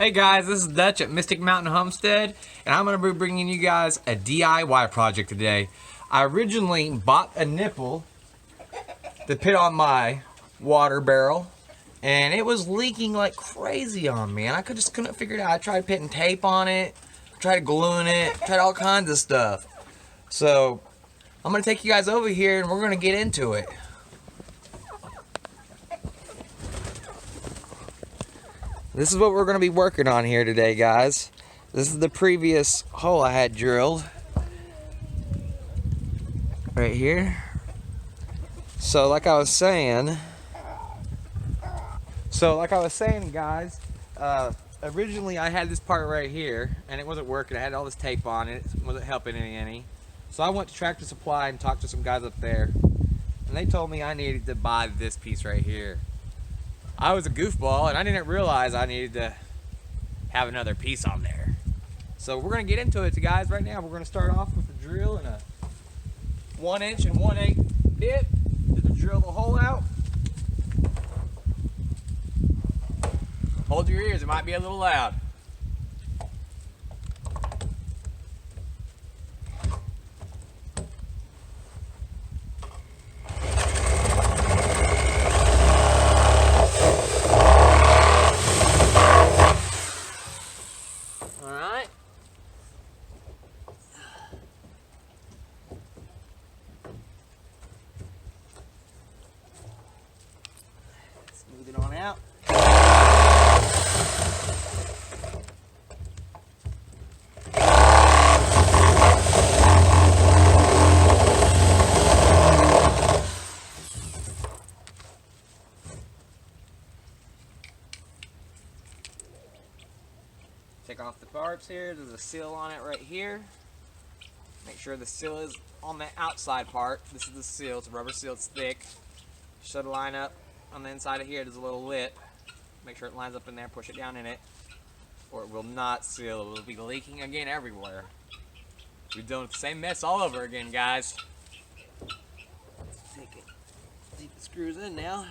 Hey guys, this is Dutch at Mystic Mountain Homestead, and I'm going to be bringing you guys a DIY project today. I originally bought a nipple to put on my water barrel, and it was leaking like crazy on me, and I just couldn't figure it out. I tried putting tape on it, tried gluing it, tried all kinds of stuff. So I'm going to take you guys over here, and we're going to get into it. This is what we're going to be working on here today, guys. This is the previous hole I had drilled. Right here. So like I was saying, guys, originally I had this part right here, and it wasn't working. I had all this tape on it. It wasn't helping any. So I went to Tractor Supply and talked to some guys up there, and they told me I needed to buy this piece right here. I was a goofball, and I didn't realize I needed to have another piece on there. So we're going to get into it, guys, right now. We're going to start off with a drill and a 1" and 1/8 bit to drill the hole out. Hold your ears, it might be a little loud. Smooth it on out. Take off the barbs here. There's a seal on it right here. Make sure the seal is on the outside part. This is the seal. It's a rubber seal. It's thick. Should line up on the inside of here. There's a little lip. Make sure it lines up in there. Push it down in it, or it will not seal. It will be leaking again everywhere. We're doing the same mess all over again, guys. Let's take the screws in now.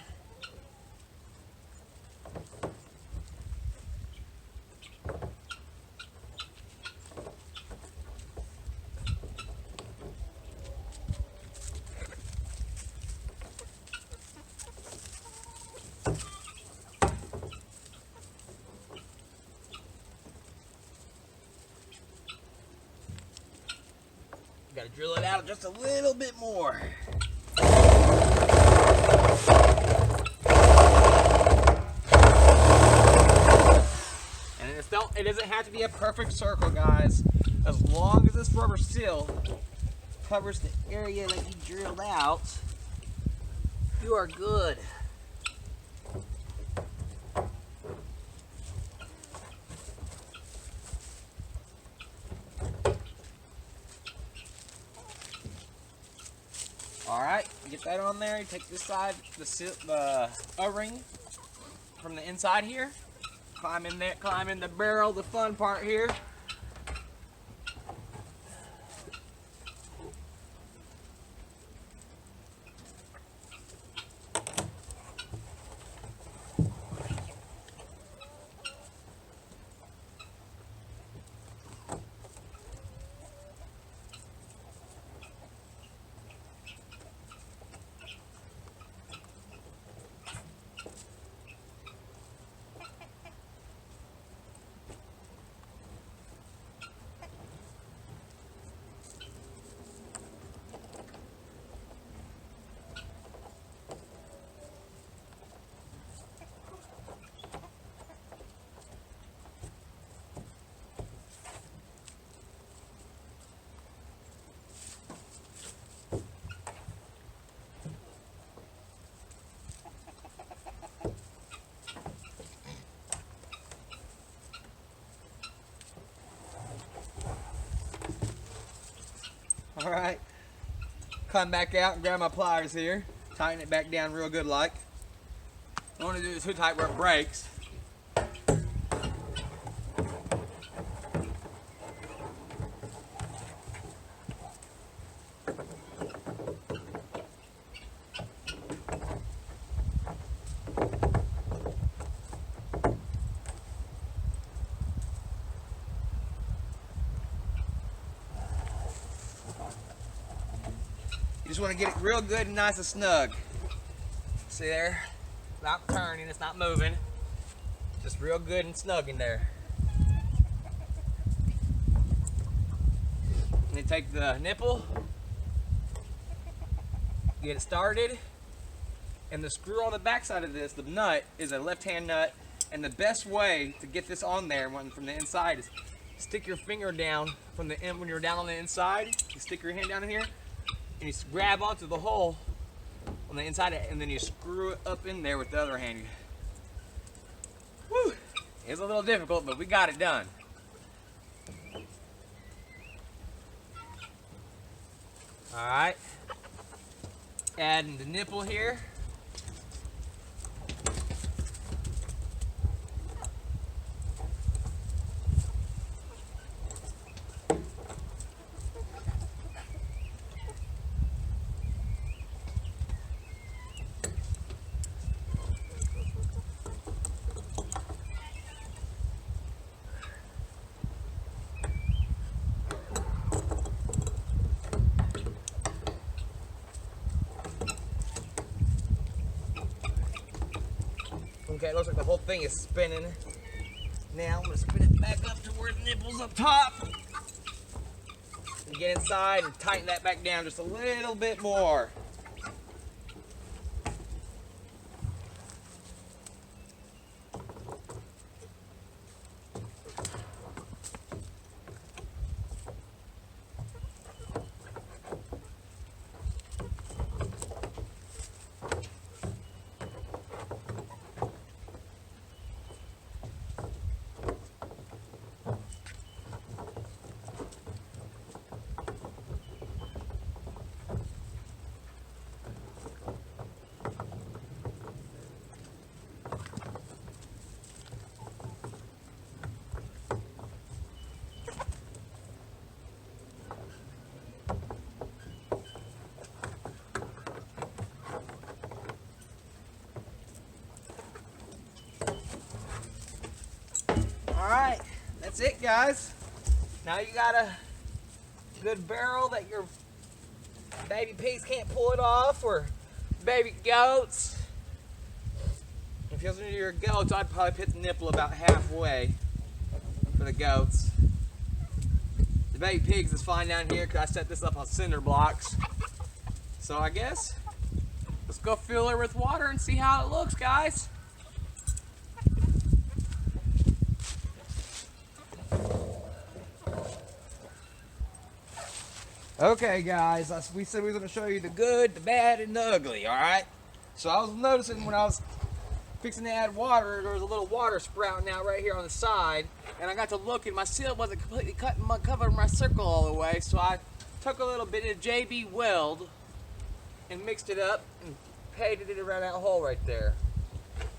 Got to drill it out just a little bit more. And it doesn't have to be a perfect circle, guys. As long as this rubber seal covers the area that you drilled out, you are good. Alright, get that on there. You take this side, the O-ring from the inside here. Climb in there, climb in the barrel, the fun part here. Alright, come back out and grab my pliers here, tighten it back down real good like. Don't want to do it too tight where it breaks. just want to get it real good and nice and snug. See there? It's not turning, it's not moving. Just real good and snug in there. And then take the nipple, get it started, and the screw on the back side of this, the nut, is a left-hand nut, and the best way to get this on there from the inside is stick your finger down from the end when you're down on the inside. You stick your hand down in here, and you grab onto the hole on the inside, and then you screw it up in there with the other hand. Woo! It's a little difficult, but we got it done. All right, adding the nipple here. Okay, it looks like the whole thing is spinning. Now I'm gonna spin it back up to where the nipple's up top. And get inside and tighten that back down just a little bit more. Alright, that's it, guys. Now you got a good barrel that your baby pigs can't pull it off, or baby goats. If you're listening to your goats, I'd probably put the nipple about halfway for the goats. The baby pigs is fine down here because I set this up on cinder blocks. So I guess let's go fill her with water and see how it looks, guys. Okay, guys, we said we were going to show you the good, the bad, and the ugly, all right? So I was noticing when I was fixing to add water, there was a little water sprouting out right here on the side, and I got to look, and my seal wasn't completely covering my circle all the way, so I took a little bit of JB Weld and mixed it up and painted it around that hole right there.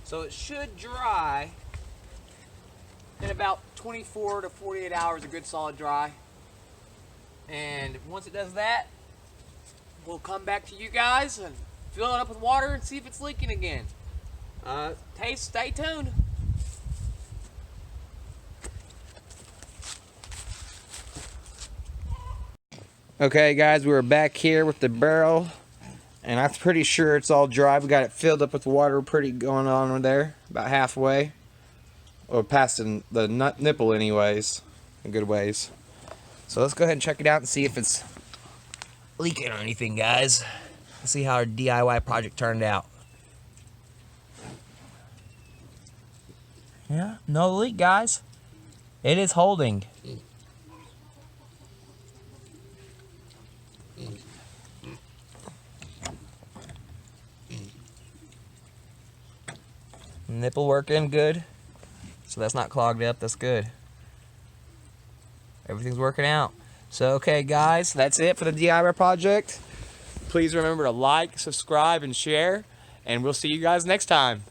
So it should dry in about 24 to 48 hours, a good solid dry. And once it does that, we'll come back to you guys and fill it up with water and see if it's leaking again. Stay tuned. Okay, guys, we're back here with the barrel, and I'm pretty sure it's all dry. We got it filled up with water, pretty going on over there, about halfway, or past the nipple, anyways, a good ways. So let's go ahead and check it out and see if it's leaking or anything, guys. Let's see how our DIY project turned out. Yeah, no leak, guys. It is holding. Nipple working good. So that's not clogged up, that's good. Everything's working out. So, okay, guys, that's it for the DIY project. Please remember to like, subscribe, and share, and we'll see you guys next time.